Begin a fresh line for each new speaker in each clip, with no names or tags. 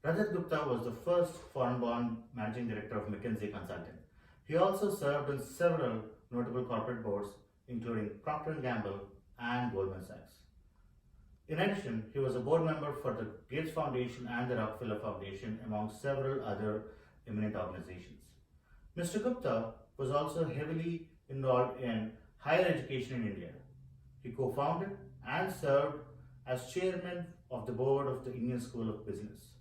Rajat Gupta was the first foreign-born managing director of McKinsey Consulting. He also served on several notable corporate boards, including Procter& Gamble and Goldman Sachs. In addition, he was a board member for the Gates Foundation and the Rockefeller Foundation, among several other eminent organizations. Mr. Gupta was also heavily involved in higher education in India. He co-founded and served as chairman of the board of the Indian School of Business.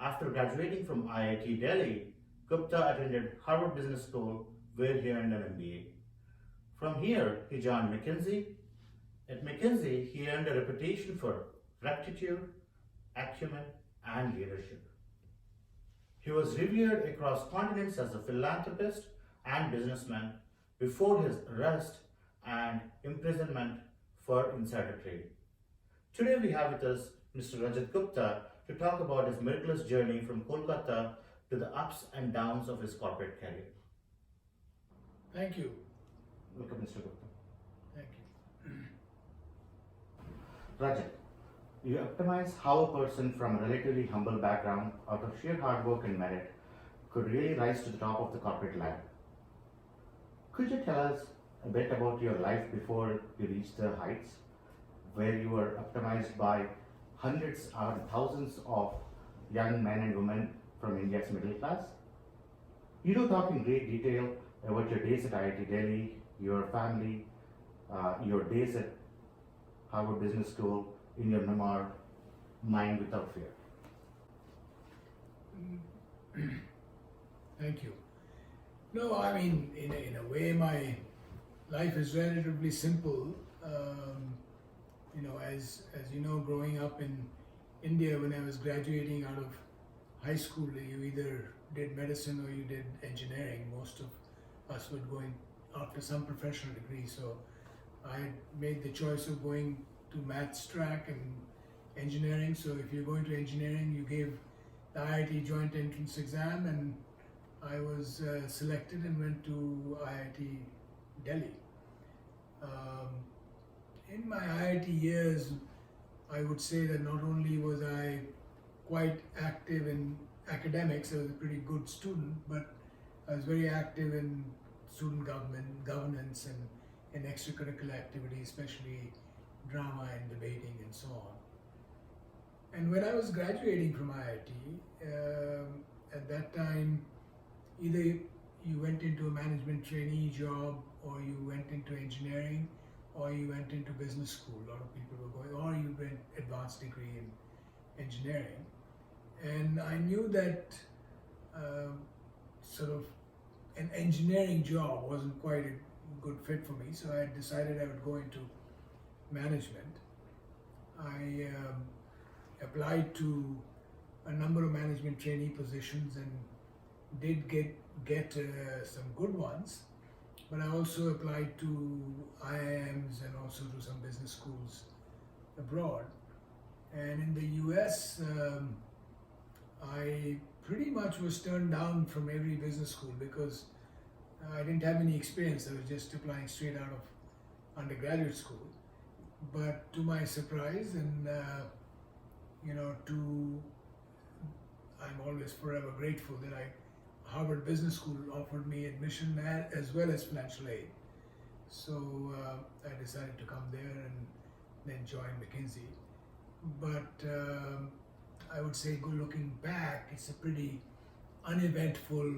After graduating from IIT Delhi, Gupta attended Harvard Business School, where he earned an MBA. From here, he joined McKinsey. At McKinsey, he earned a reputation for rectitude, acumen, and leadership. He was revered across continents as a philanthropist and businessman before his arrest and imprisonment for insider trading. Today we have with us Mr. Rajat Gupta to talk about his miraculous journey from Kolkata to the ups and downs of his corporate career.
Thank you.
Welcome, Mr. Gupta.
Thank you.
Rajat, you optimize how a person from a relatively humble background, out of sheer hard work and merit, could really rise to the top of the corporate ladder. Could you tell us a bit about your life before you reached the heights, where you were optimized by hundreds or thousands of young men and women from India's middle class? You do talk in great detail about your days at IIT Delhi, your family, your days at Harvard Business School in your memoir, Mind Without Fear.
Thank you. No, I mean, in a way, my life is relatively simple. As you know, growing up in India, when I was graduating out of high school, you either did medicine or you did engineering. Most of us would go in after some professional degree. So I made the choice of going to maths track and engineering. So if you're going to engineering, you gave the IIT joint entrance exam, and I was selected and went to IIT Delhi. In my IIT years, I would say that not only was I quite active in academics, I was a pretty good student, but I was very active in student governance and in extracurricular activities, especially drama and debating and so on. And when I was graduating from IIT, at that time, either you went into a management trainee job, or you went into engineering, or you went into business school. A lot of people were going, or you went advanced degree in engineering. And I knew that sort of an engineering job wasn't quite a good fit for me, so I decided I would go into management. I applied to a number of management trainee positions and did get some good ones, but I also applied to IIMs and also to some business schools abroad. And in the US, I pretty much was turned down from every business school because I didn't have any experience. I was just applying straight out of undergraduate school. But to my surprise, and I'm always forever grateful that Harvard Business School offered me admission as well as financial aid. So I decided to come there and then join McKinsey. But I would say, looking back, it's a pretty uneventful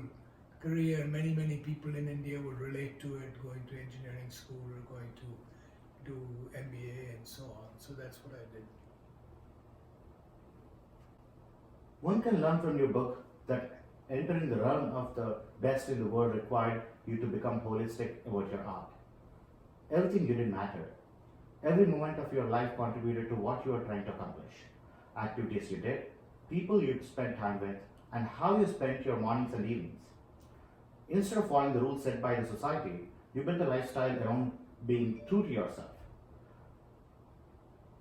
career. Many people in India would relate to it, going to engineering school or going to do MBA and so on. So that's what I did.
One can learn from your book that entering the realm of the best in the world required you to become holistic about your art. Everything you did mattered. Every moment of your life contributed to what you were trying to accomplish. Activities you did, people you spent time with, and how you spent your mornings and evenings. Instead of following the rules set by the society, you built a lifestyle around being true to yourself.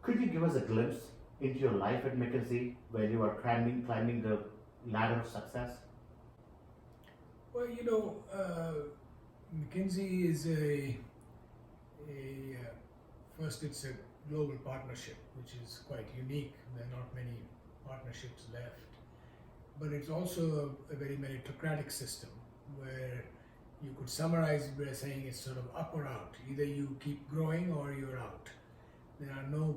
Could you give us a glimpse into your life at McKinsey, where you are climbing the ladder of success?
Well, McKinsey is first, it's a global partnership, which is quite unique. There are not many partnerships left. but it's also a very meritocratic system where you could summarize it by saying it's sort of up or out. Either you keep growing or you're out. There are no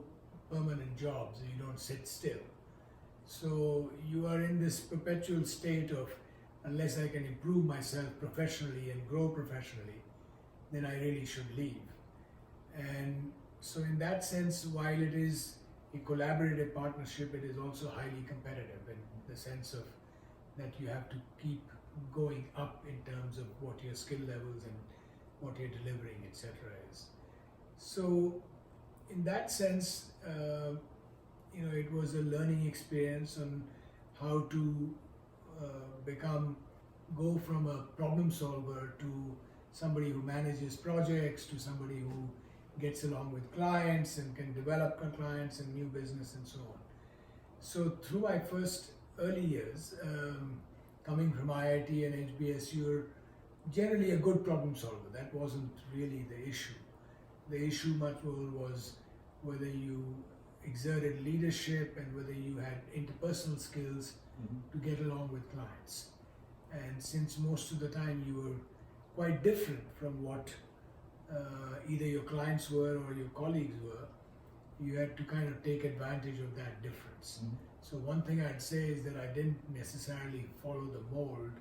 permanent jobs, you don't sit still. So you are in this perpetual state of, unless I can improve myself professionally and grow professionally, then I really should leave. And so in that sense, while it is a collaborative partnership, it is also highly competitive in the sense of that you have to keep going up in terms of what your skill levels and what you're delivering, etc. is. So in that sense, it was a learning experience on how to go from a problem solver to somebody who manages projects, to somebody who gets along with clients and can develop clients and new business and so on. So through my first early years, coming from IIT and HBS, you're generally a good problem solver. That wasn't really the issue. The issue much more was whether you exerted leadership and whether you had interpersonal skills to get along with clients. And since most of the time you were quite different from what either your clients were or your colleagues were, you had to kind of take advantage of that difference. So one thing I'd say is that I didn't necessarily follow the mold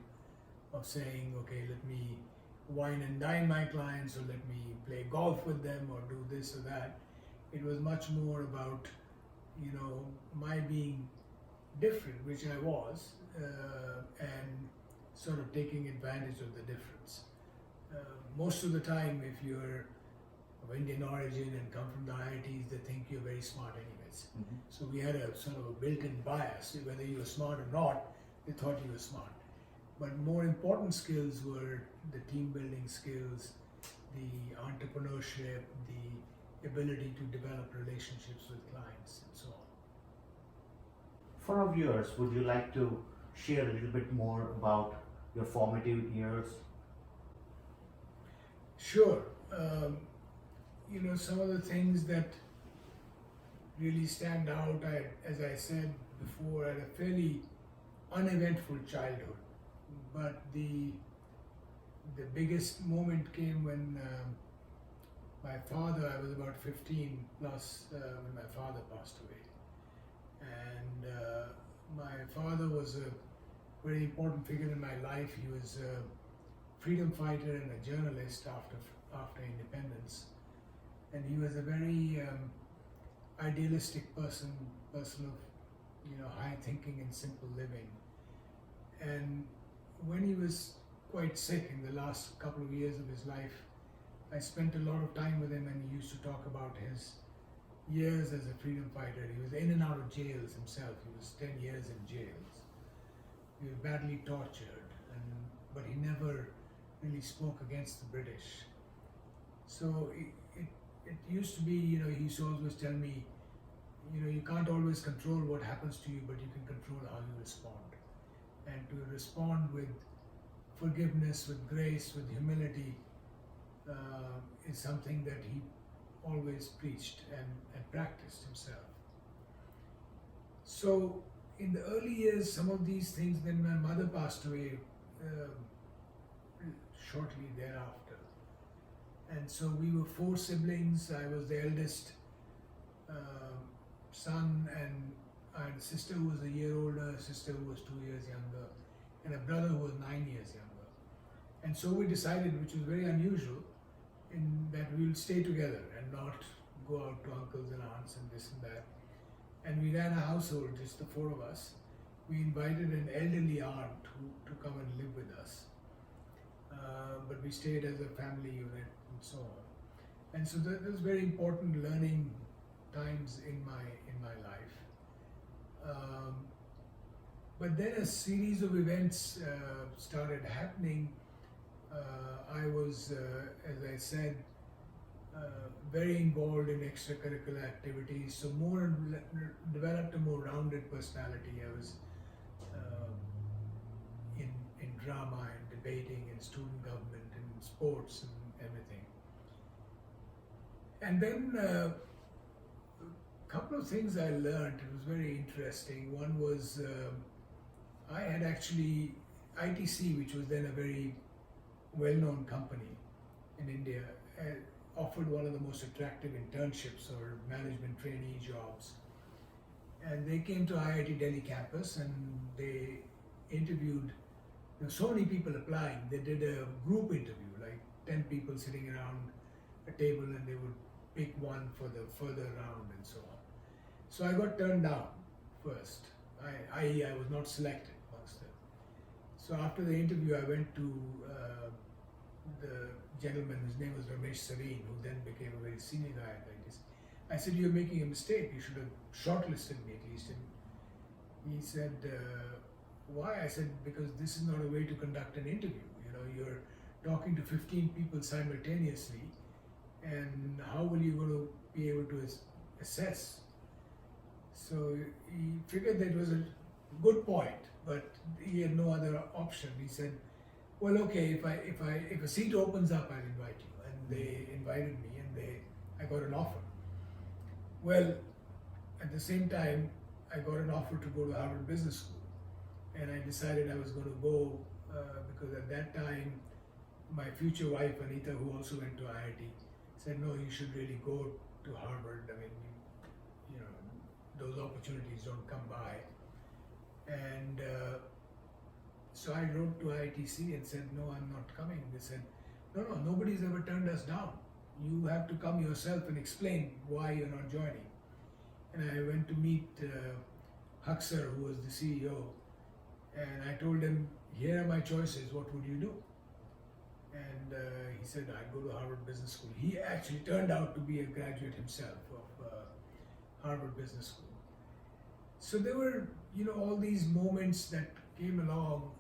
of saying, okay, let me wine and dine my clients, or let me play golf with them, or do this or that. It was much more about, my being different, which I was, and sort of taking advantage of the difference. Most of the time, if you're of Indian origin and come from the IITs, they think you're very smart anyways. So we had a sort of a built-in bias. Whether you were smart or not, they thought you were smart. But more important skills were the team building skills, the entrepreneurship, the ability to develop relationships with clients, and so on.
For our viewers, would you like to share a little bit more about your formative years?
Sure. Some of the things that really stand out, as I said before, I had a fairly uneventful childhood. But the biggest moment came when my father, I was about 15 plus when my father passed away. And my father was a very important figure in my life. He was a freedom fighter and a journalist after independence. And he was a very idealistic person of high thinking and simple living. And when he was quite sick in the last couple of years of his life, I spent a lot of time with him, and he used to talk about his years as a freedom fighter. He was in and out of jails himself. He was 10 years in jails. He was badly tortured, but he never really spoke against the British. So it used to be, he used to always tell me, you can't always control what happens to you, but you can control how you respond. And to respond with forgiveness, with grace, with humility is something that he always preached and practiced himself. So in the early years, some of these things, then my mother passed away shortly thereafter. And so we were 4 siblings. I was the eldest son, and I had a sister who was a year older, a sister who was 2 years younger, and a brother who was 9 years younger. And so we decided, which was very unusual, in that we will stay together and not go out to uncles and aunts and this and that. And we ran a household, just the 4 of us. We invited an elderly aunt to come and live with us. But we stayed as a family unit and so on. And so that was very important learning times in my life. But then a series of events started happening. I was, as I said, very involved in extracurricular activities, so developed a more rounded personality. I was in drama and debating and student government and sports and everything. And then a couple of things I learned, it was very interesting. One was I had actually ITC, which was then a very well-known company in India, offered one of the most attractive internships or management trainee jobs. And they came to IIT Delhi campus and they interviewed. There were so many people applying. They did a group interview, like 10 people sitting around a table, and they would pick one for the further round and so on. So I got turned down first. I was not selected amongst them. So after the interview, I went to the gentleman, his name was Ramesh Saveen, who then became a very senior guy at ITC. I said, "You're making a mistake. You should have shortlisted me at least." And he said, "Why?" I said, "Because this is not a way to conduct an interview. You know, you're talking to 15 people simultaneously, and how will you going to be able to assess?" So he figured that it was a good point, but he had no other option. He said, "Well, okay, if a seat opens up, I'll invite you." And they invited me, and I got an offer. Well, at the same time, I got an offer to go to Harvard Business School, and I decided I was going to go because at that time, my future wife Anita, who also went to IIT, said, "No, you should really go to Harvard. I mean, you know, those opportunities don't come by." And so I wrote to IITC and said, "No, I'm not coming." They said, "No, nobody's ever turned us down. You have to come yourself and explain why you're not joining." And I went to meet Huxer, who was the CEO, and I told him, "Here are my choices. What would you do?" And he said, "I'd go to Harvard Business School." He actually turned out to be a graduate himself of Harvard Business School. So there were, all these moments that came along.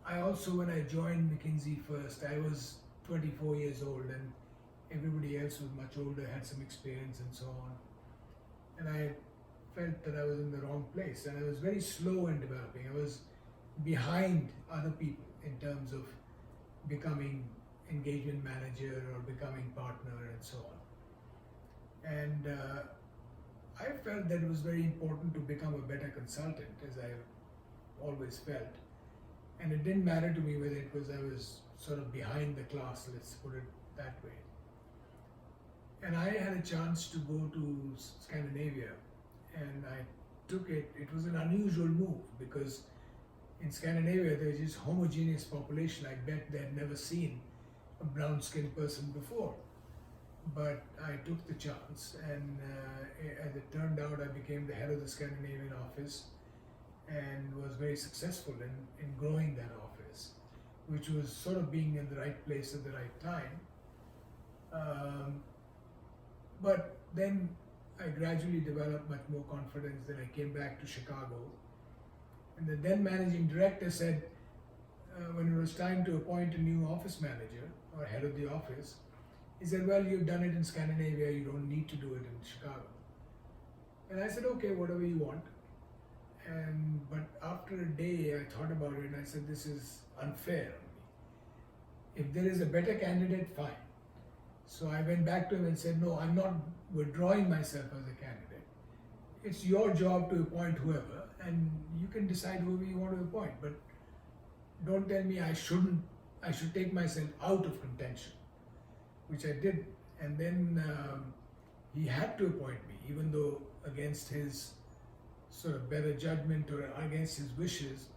I also, when I joined McKinsey first, I was 24 years old, and everybody else was much older, had some experience and so on. And I felt that I was in the wrong place, and I was very slow in developing. I was behind other people in terms of becoming engagement manager or becoming partner and so on. And I felt that it was very important to become a better consultant, as I always felt. And it didn't matter to me whether it was I was sort of behind the class, let's put it that way. And I had a chance to go to Scandinavia, and I took it. It was an unusual move because in Scandinavia there's this homogeneous population. I bet they'd never seen a brown-skinned person before. But I took the chance, and as it turned out, I became the head of the Scandinavian office and was very successful in growing that office, which was sort of being in the right place at the right time. But then I gradually developed much more confidence. Then I came back to Chicago, and the then managing director said, when it was time to appoint a new office manager or head of the office, he said, "Well, you've done it in Scandinavia, you don't need to do it in Chicago." And I said, "Okay, whatever you want." But after a day, I thought about it and I said, "This is unfair on me. If there is a better candidate, fine." So I went back to him and said, "No, I'm not withdrawing myself as a candidate. It's your job to appoint whoever, and you can decide whoever you want to appoint. But don't tell me I should take myself out of contention," which I did. And then he had to appoint me, even though against his sort of better judgment or against his wishes,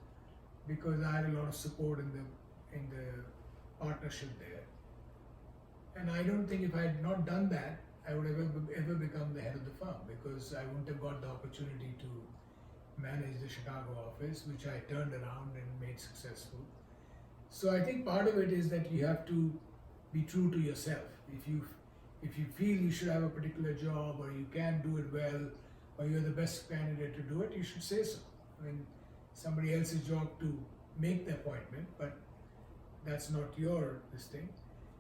because I had a lot of support in the partnership there. And I don't think if I had not done that, I would have ever become the head of the firm, because I wouldn't have got the opportunity to manage the Chicago office, which I turned around and made successful. So I think part of it is that you have to be true to yourself. If you feel you should have a particular job, or you can do it well, or you're the best candidate to do it, you should say so. I mean, somebody else's job to make the appointment, but that's not this thing.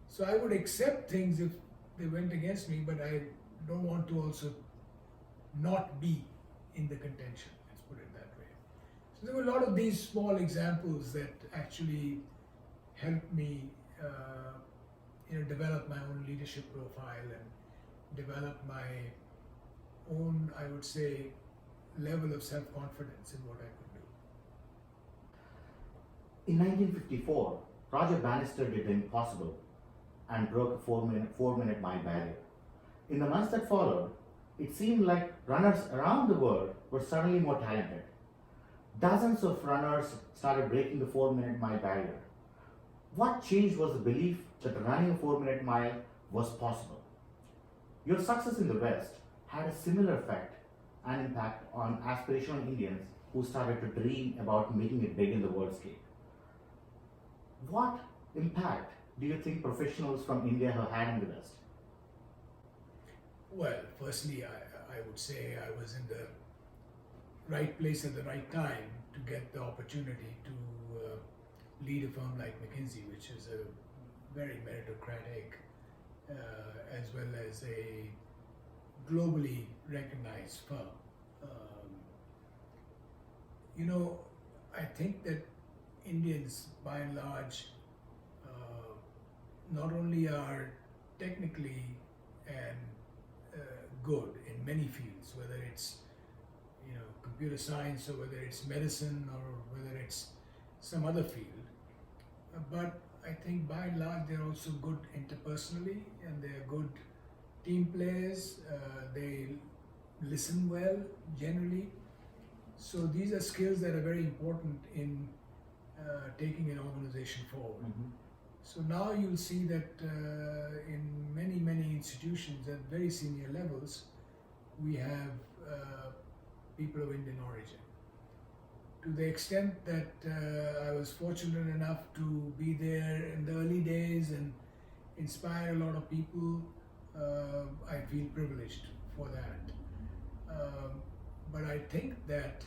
So I would accept things if they went against me, but I don't want to also not be in the contention, let's put it that way. So there were a lot of these small examples that actually helped me develop my own leadership profile and develop my own, I would say, level of self-confidence in what I could do.
In 1954, Roger Bannister did the impossible and broke a four minute mile barrier. In the months that followed, it seemed like runners around the world were suddenly more talented. Dozens of runners started breaking the 4 minute mile barrier. What changed was the belief that running a 4 minute mile was possible. Your success in the West had a similar effect and impact on aspirational Indians who started to dream about making it big in the world scale. What impact do you think professionals from India have had in the West?
Well, firstly, I would say I was in the right place at the right time to get the opportunity to lead a firm like McKinsey, which is a very meritocratic as well as a globally recognized firm. I think that Indians, by and large, not only are technically and good in many fields, whether it's computer science or whether it's medicine or whether it's some other field, but I think by and large they're also good interpersonally and they're good team players. They listen well generally. So these are skills that are very important in taking an organization forward.
Mm-hmm.
So now you'll see that in many institutions at very senior levels, we have people of Indian origin. To the extent that I was fortunate enough to be there in the early days and inspire a lot of people, I feel privileged for that. But I think that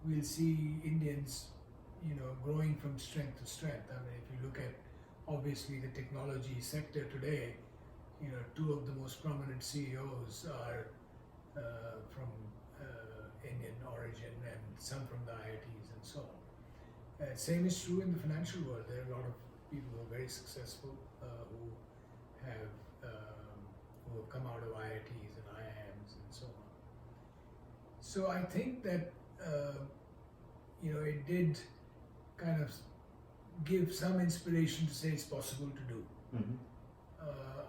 we'll see Indians, growing from strength to strength. I mean, if you look at obviously the technology sector today, two of the most prominent CEOs are from Indian origin and some from the IITs and so on. Same is true in the financial world. There are a lot of people who are very successful who have come out of IITs and IIMs and so on. So I think that it did kind of give some inspiration to say it's possible to do.
Mm-hmm.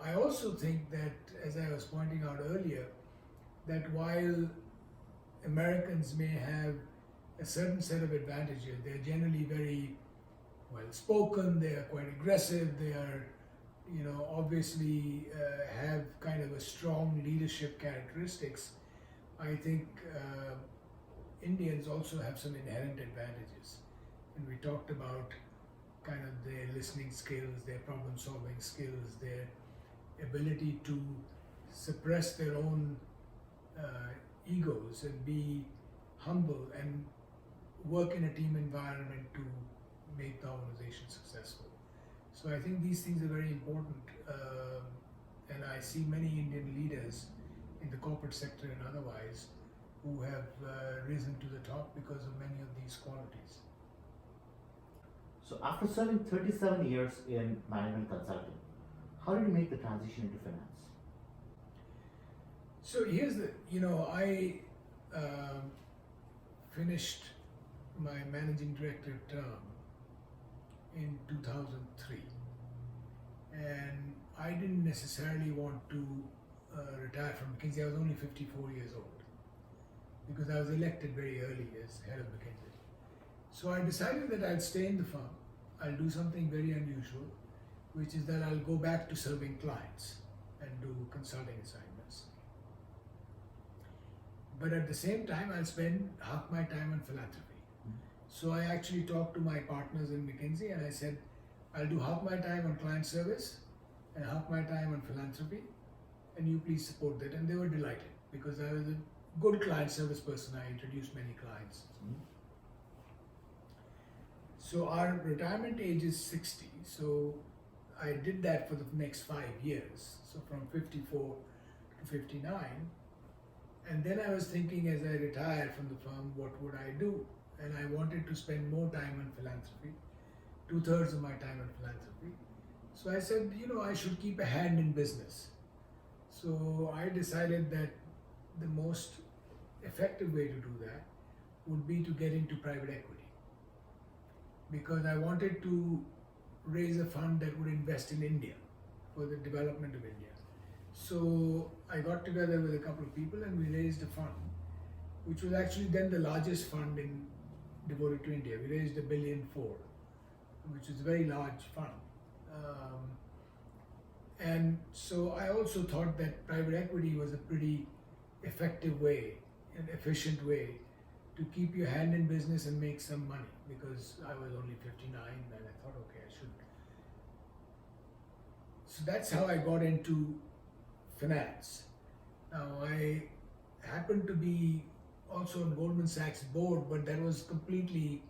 I also think that, as I was pointing out earlier, that while Americans may have a certain set of advantages, they're generally very well spoken, they are quite aggressive, they are, obviously have kind of a strong leadership characteristics. I think Indians also have some inherent advantages. And we talked about kind of their listening skills, their problem solving skills, their ability to suppress their own egos and be humble and work in a team environment to make the organization successful. So I think these things are very important, and I see many Indian leaders in the corporate sector and otherwise who have risen to the top because of many of these qualities.
So after serving 37 years in management consulting, how did you make the transition into finance?
So here's I finished my managing director term in 2003, and I didn't necessarily want to retire from McKinsey. I was only 54 years old because I was elected very early as head of McKinsey. So I decided that I'll stay in the firm. I'll do something very unusual, which is that I'll go back to serving clients and do consulting assignments. But at the same time, I'll spend half my time on philanthropy. So I actually talked to my partners in McKinsey and I said, I'll do half my time on client service and half my time on philanthropy, and you please support that. And they were delighted because I was a good client service person. I introduced many clients. So our retirement age is 60. So I did that for the next 5 years. So from 54 to 59. And then I was thinking, as I retired from the firm, what would I do? And I wanted to spend more time on philanthropy, 2/3 of my time on philanthropy. So I said, I should keep a hand in business. So I decided that the most effective way to do that would be to get into private equity. because I wanted to raise a fund that would invest in India for the development of India. So I got together with a couple of people and we raised a fund, which was actually then the largest fund devoted to India. We raised $1.4 billion, which is a very large fund. And so I also thought that private equity was a pretty effective way, an efficient way to keep your hand in business and make some money, because I was only 59 and I thought, okay, I should. So that's how I got into finance. Now I happened to be also on Goldman Sachs board, but that was completely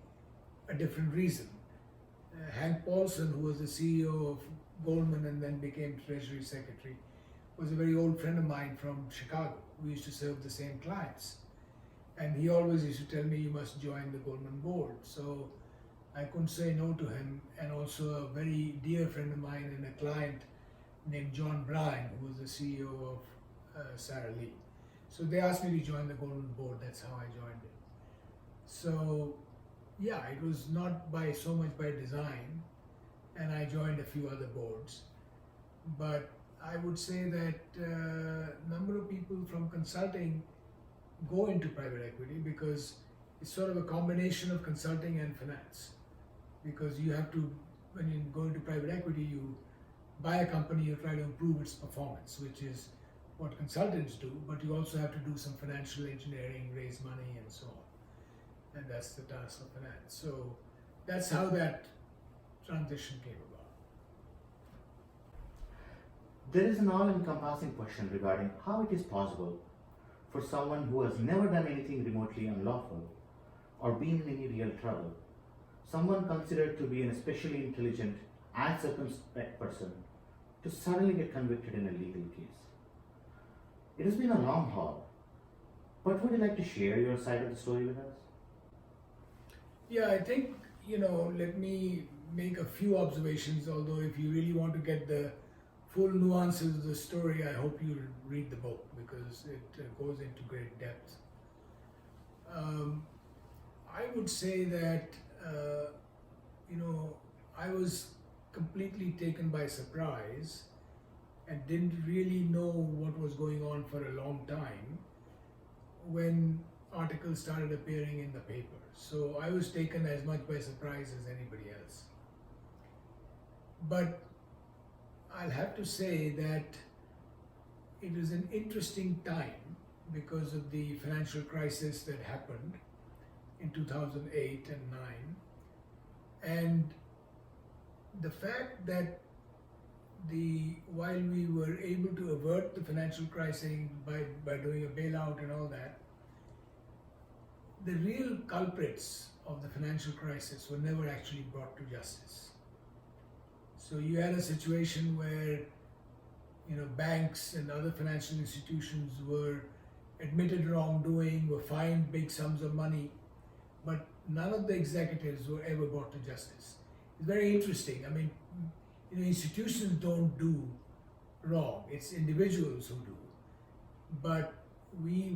a different reason. Hank Paulson, who was the CEO of Goldman and then became Treasury Secretary, was a very old friend of mine from Chicago. We used to serve the same clients. And he always used to tell me, you must join the Goldman board. So I couldn't say no to him. And also a very dear friend of mine and a client named John Bryan, who was the CEO of Sara Lee. So they asked me to join the Goldman board. That's how I joined it. So yeah, it was not by so much by design, and I joined a few other boards. But I would say that a number of people from consulting go into private equity because it's sort of a combination of consulting and finance. Because you have to, when you go into private equity, you buy a company, you try to improve its performance, which is what consultants do, but you also have to do some financial engineering, raise money, and so on. And that's the task of finance. So that's how that transition came about.
There is an all-encompassing question regarding how it is possible for someone who has never done anything remotely unlawful or been in any real trouble, someone considered to be an especially intelligent and circumspect person, to suddenly get convicted in a legal case. It has been a long haul, but would you like to share your side of the story with us?
Yeah, I think, let me make a few observations, although if you really want to get the full nuances of the story, I hope you'll read the book because it goes into great depth. I would say that, I was completely taken by surprise and didn't really know what was going on for a long time when articles started appearing in the paper. So I was taken as much by surprise as anybody else. But I'll have to say that it was an interesting time because of the financial crisis that happened in 2008 and 9. And the fact that while we were able to avert the financial crisis by doing a bailout and all that, the real culprits of the financial crisis were never actually brought to justice. So you had a situation where banks and other financial institutions were admitted wrongdoing, were fined big sums of money, but none of the executives were ever brought to justice. It's very interesting. I mean, institutions don't do wrong. It's individuals who do. But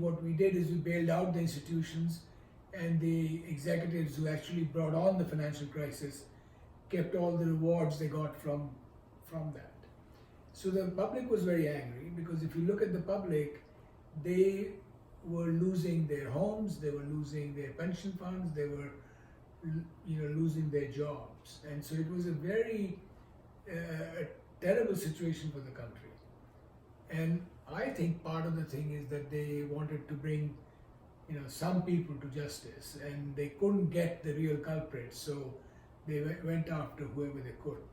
what we did is we bailed out the institutions, and the executives who actually brought on the financial crisis kept all the rewards they got from that. So the public was very angry because if you look at the public, they were losing their homes, they were losing their pension funds, they were losing their jobs. And so it was a very terrible situation for the country. And I think part of the thing is that they wanted to bring some people to justice, and they couldn't get the real culprits, so they went after whoever they could.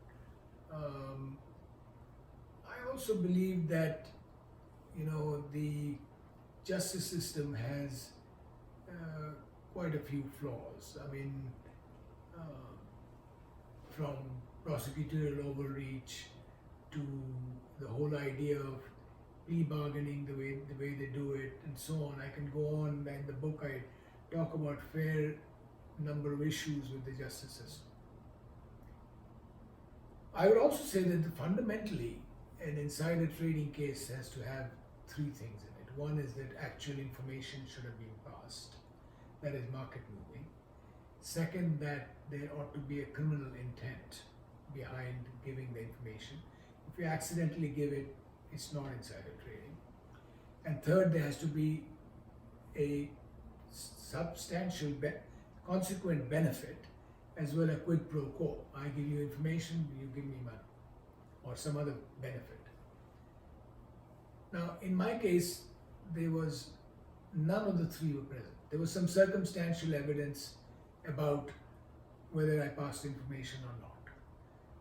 I also believe that the justice system has quite a few flaws. I mean, from prosecutorial overreach to the whole idea of plea bargaining, the way they do it, and so on. I can go on. In the book, I talk about fair number of issues with the justice system. I would also say that fundamentally, an insider trading case has to have three things in it. One is that actual information should have been passed, that is market moving. Second, that there ought to be a criminal intent behind giving the information. If you accidentally give it, it's not insider trading. And third, there has to be a substantial consequent benefit as well as quid pro quo. I give you information, you give me money, or some other benefit. Now, in my case, there was none of the three were present. There was some circumstantial evidence about whether I passed information or not.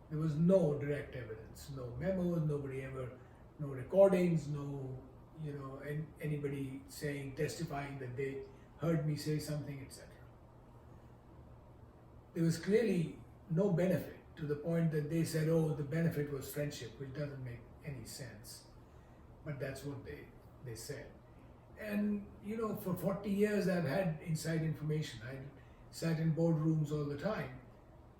There was no direct evidence, no memos, no recordings, no, anybody testifying that they heard me say something, etc. There was clearly no benefit to the point that they said, oh, the benefit was friendship, which doesn't make any sense. But that's what they said. And, for 40 years I've had inside information. I sat in boardrooms all the time.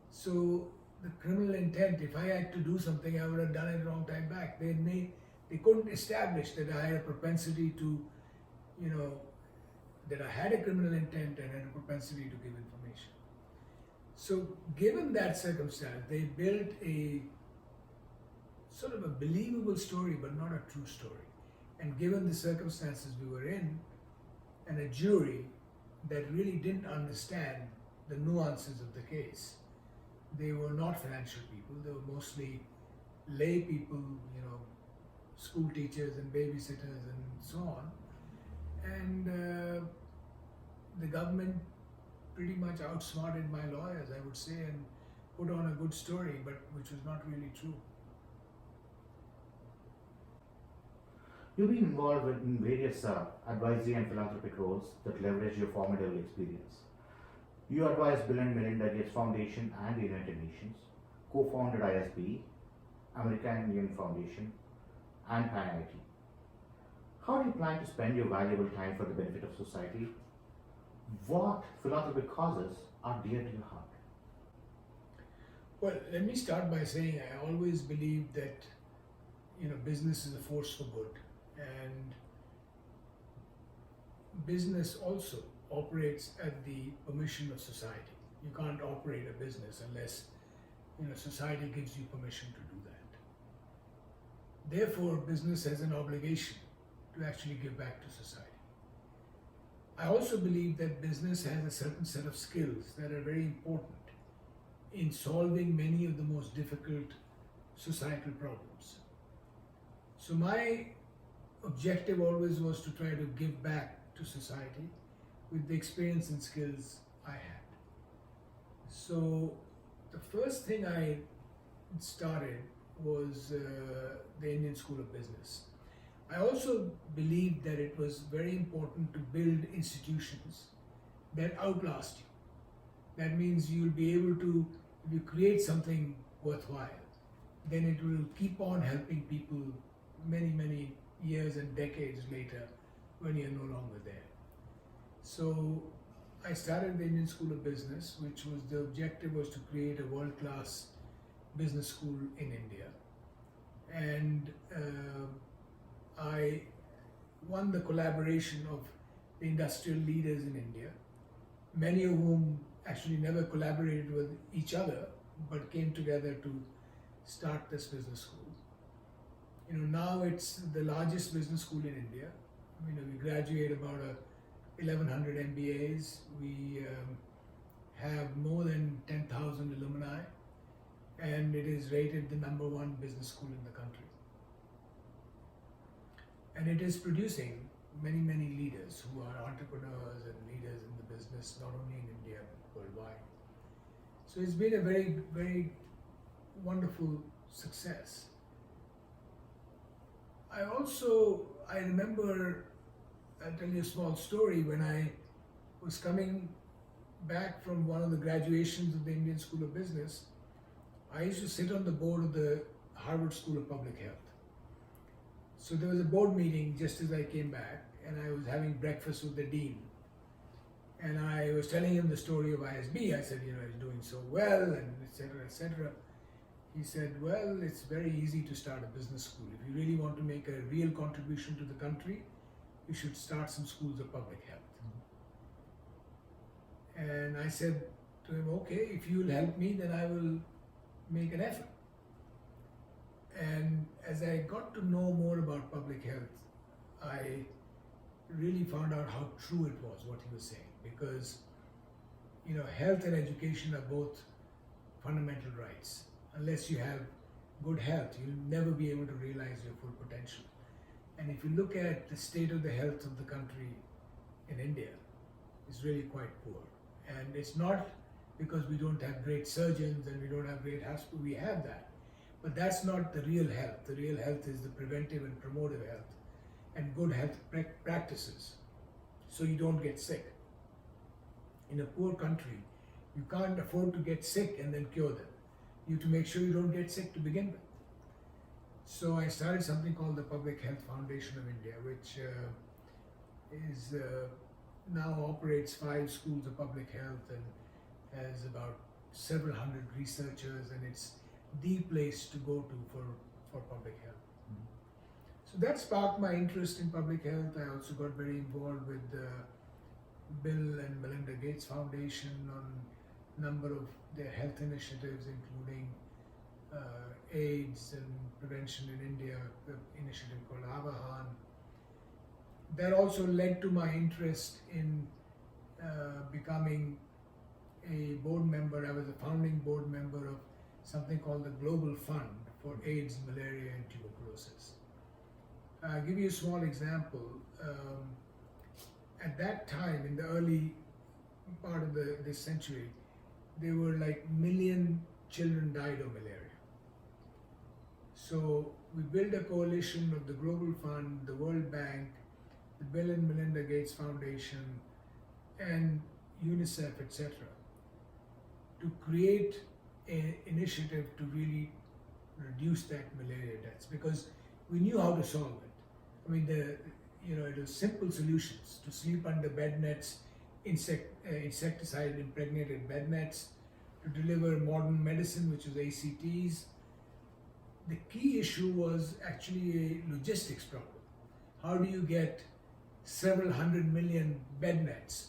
So the criminal intent, if I had to do something, I would have done it a long time back. They couldn't establish that I had a propensity to, that I had a criminal intent and had a propensity to give information. So given that circumstance, they built a sort of a believable story, but not a true story. And given the circumstances we were in, and a jury that really didn't understand the nuances of the case, they were not financial people, they were mostly lay people, school teachers and babysitters and so on. And the government pretty much outsmarted my lawyers, I would say, and put on a good story, but which was not really true.
You've been involved in various advisory and philanthropic roles that leverage your formidable experience. You advised Bill and Melinda Gates Foundation and the United Nations, co-founded ISB, American Indian Foundation, and PanIIT. How do you plan to spend your valuable time for the benefit of society? What philanthropic causes are dear to your heart?
Well, let me start by saying I always believed that business is a force for good, and business also operates at the permission of society. You can't operate a business unless society gives you permission to do that. Therefore, business has an obligation to actually give back to society. I also believe that business has a certain set of skills that are very important in solving many of the most difficult societal problems. So my objective always was to try to give back to society with the experience and skills I had. So the first thing I started was the Indian School of Business. I also believed that it was very important to build institutions that outlast you. That means you'll be able to, if you create something worthwhile, then it will keep on helping people many, many years and decades later when you're no longer there. So I started the Indian School of Business, which was the objective was to create a world-class business school in India. And I won the collaboration of the industrial leaders in India, many of whom actually never collaborated with each other, but came together to start this business school. Now it's the largest business school in India. We graduate about 1,100 MBAs. We have more than 10,000 alumni, and it is rated the #1 business school in the country. And it is producing many, many leaders who are entrepreneurs and leaders in the business, not only in India, but worldwide. So it's been a very, very wonderful success. I remember, I'll tell you a small story. When I was coming back from one of the graduations of the Indian School of Business, I used to sit on the board of the Harvard School of Public Health. So there was a board meeting just as I came back, and I was having breakfast with the dean. And I was telling him the story of ISB. I said, he's doing so well, and etc., etc. He said, well, it's very easy to start a business school. If you really want to make a real contribution to the country, you should start some schools of public health. And I said, to him, okay, if you'll help me, then I will make an effort. And as I got to know more about public health, I really found out how true it was, what he was saying. Because, health and education are both fundamental rights. Unless you have good health, you'll never be able to realize your full potential. And if you look at the state of the health of the country in India, it's really quite poor. And it's not because we don't have great surgeons and we don't have great hospitals, we have that. But that's not the real health. The real health is the preventive and promotive health and good health practices, so you don't get sick. In a poor country, you can't afford to get sick and then cure them. You have to make sure you don't get sick to begin with. So I started something called the Public Health Foundation of India, which now operates 5 schools of public health and has about several hundred researchers, and it's the place to go to for public health. So that sparked my interest in public health. I also got very involved with the Bill and Melinda Gates Foundation on a number of their health initiatives, including AIDS and prevention in India, the initiative called Avahan. That also led to my interest in becoming a board member. I was a founding board member of something called the Global Fund for AIDS, Malaria and Tuberculosis. I'll give you a small example. At that time, in the early part of this century, there were like 1 million children died of malaria. So we built a coalition of the Global Fund, the World Bank, the Bill and Melinda Gates Foundation, and UNICEF, etc., to create an initiative to really reduce that malaria deaths, because we knew how to solve it. I mean, it was simple solutions: to sleep under bed nets, insecticide impregnated bed nets, to deliver modern medicine, which was ACTs. The key issue was actually a logistics problem. How do you get several 100 million bed nets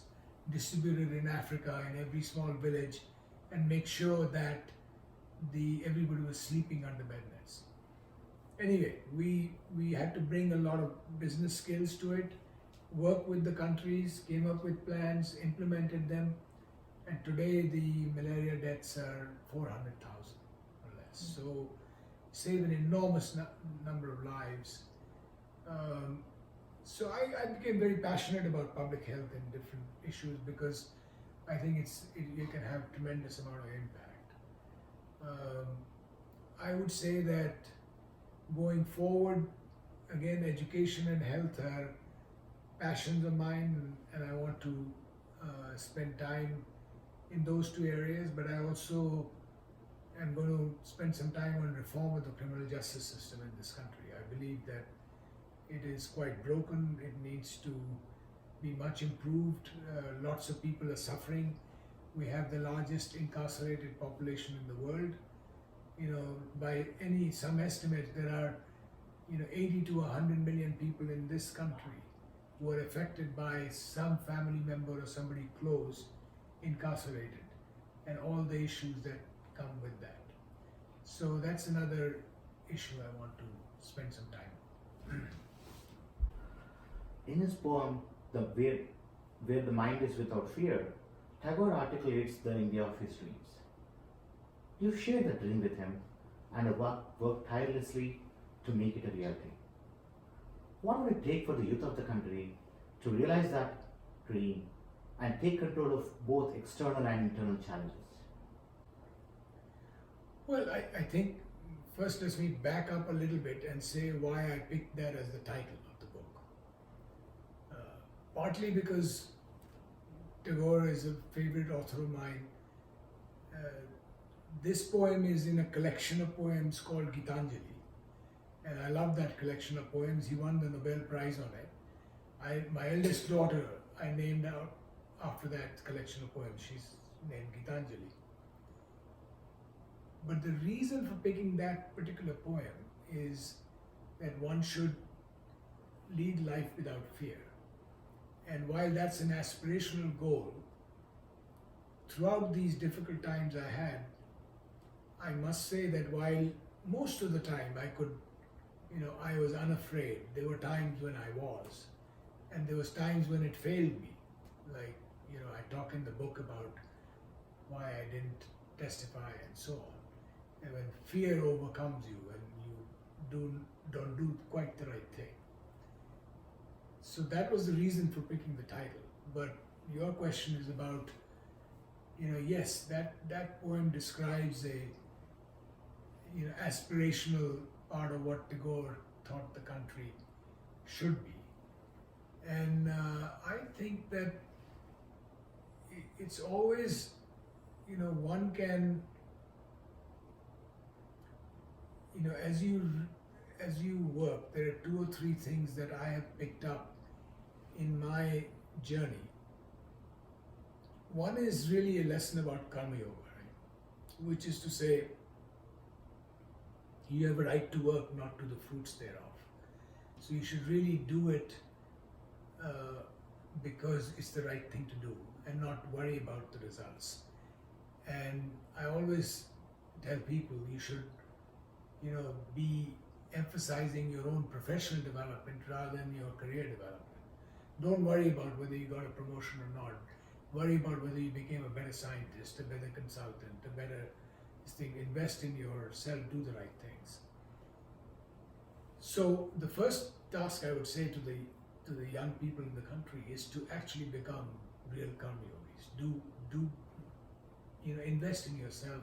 distributed in Africa in every small village and make sure that everybody was sleeping under bed nets? Anyway, we had to bring a lot of business skills to it, work with the countries, came up with plans, implemented them, and today the malaria deaths are 400,000 or less. So save an enormous number of lives. So I became very passionate about public health and different issues because I think it can have tremendous amount of impact. I would say that going forward, again, education and health are passions of mine, and I want to spend time in those 2 areas, but I also am going to spend some time on reform of the criminal justice system in this country. I believe that it is quite broken. It needs to be much improved. Lots of people are suffering. We have the largest incarcerated population in the world. By some estimates, there are 80 to 100 million people in this country who are affected by some family member or somebody close incarcerated, and all the issues that come with that. So that's another issue I want to spend some time.
In his poem, Where the Mind is Without Fear, Tagore articulates the India of his dreams. You've shared that dream with him and have worked tirelessly to make it a reality. What would it take for the youth of the country to realize that dream and take control of both external and internal challenges?
Well, I think first let me back up a little bit and say why I picked that as the title of the book. Partly because Tagore is a favorite author of mine. This poem is in a collection of poems called Gitanjali, and I love that collection of poems. He won the Nobel Prize on it. My eldest daughter, I named out after that collection of poems. She's named Gitanjali. But the reason for picking that particular poem is that one should lead life without fear. And while that's an aspirational goal, throughout these difficult times I had, I must say that while most of the time I could, I was unafraid. There were times when I was, and there was times when it failed me. Like, I talk in the book about why I didn't testify and so on. And when fear overcomes you and you don't do quite the right thing. So that was the reason for picking the title. But your question is about, yes, that poem describes a aspirational part of what Tagore thought the country should be. And I think that it's always, one can, as you work, there are 2 or 3 things that I have picked up in my journey. One is really a lesson about karma yoga, right? Which is to say, you have a right to work, not to the fruits thereof. So you should really do it because it's the right thing to do and not worry about the results. And I always tell people you should, be emphasizing your own professional development rather than your career development. Don't worry about whether you got a promotion or not. Worry about whether you became a better scientist, a better consultant, a better thing. Invest in yourself, do the right things. So the first task I would say to the young people in the country is to actually become real karma yogis. Invest in yourself,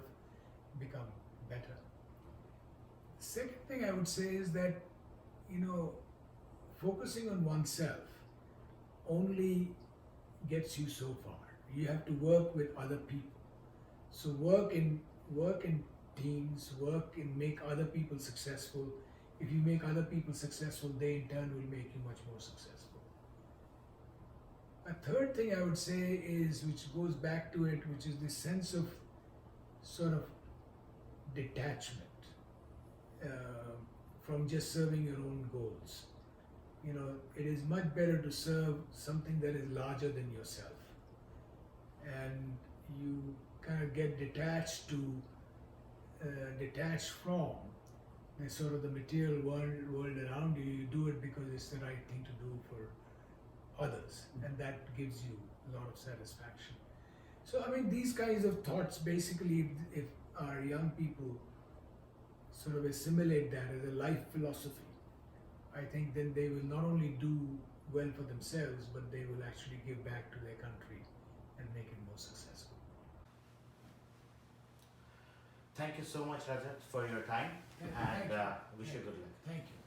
become better. Second thing I would say is that, focusing on oneself only gets you so far. You have to work with other people. So work in teams, make other people successful. If you make other people successful, they in turn will make you much more successful. A third thing I would say is, which goes back to it, which is this sense of sort of detachment from just serving your own goals. It is much better to serve something that is larger than yourself. And you kind of get detached from the sort of the material world around you. You do it because it's the right thing to do for others, and that gives you a lot of satisfaction. So these kinds of thoughts, basically, if our young people sort of assimilate that as a life philosophy, I think then they will not only do well for themselves, but they will actually give back to their country and make it more successful.
Thank you so much, Rajat, for your time,
Thank
and
you.
wish you good luck.
Thank you.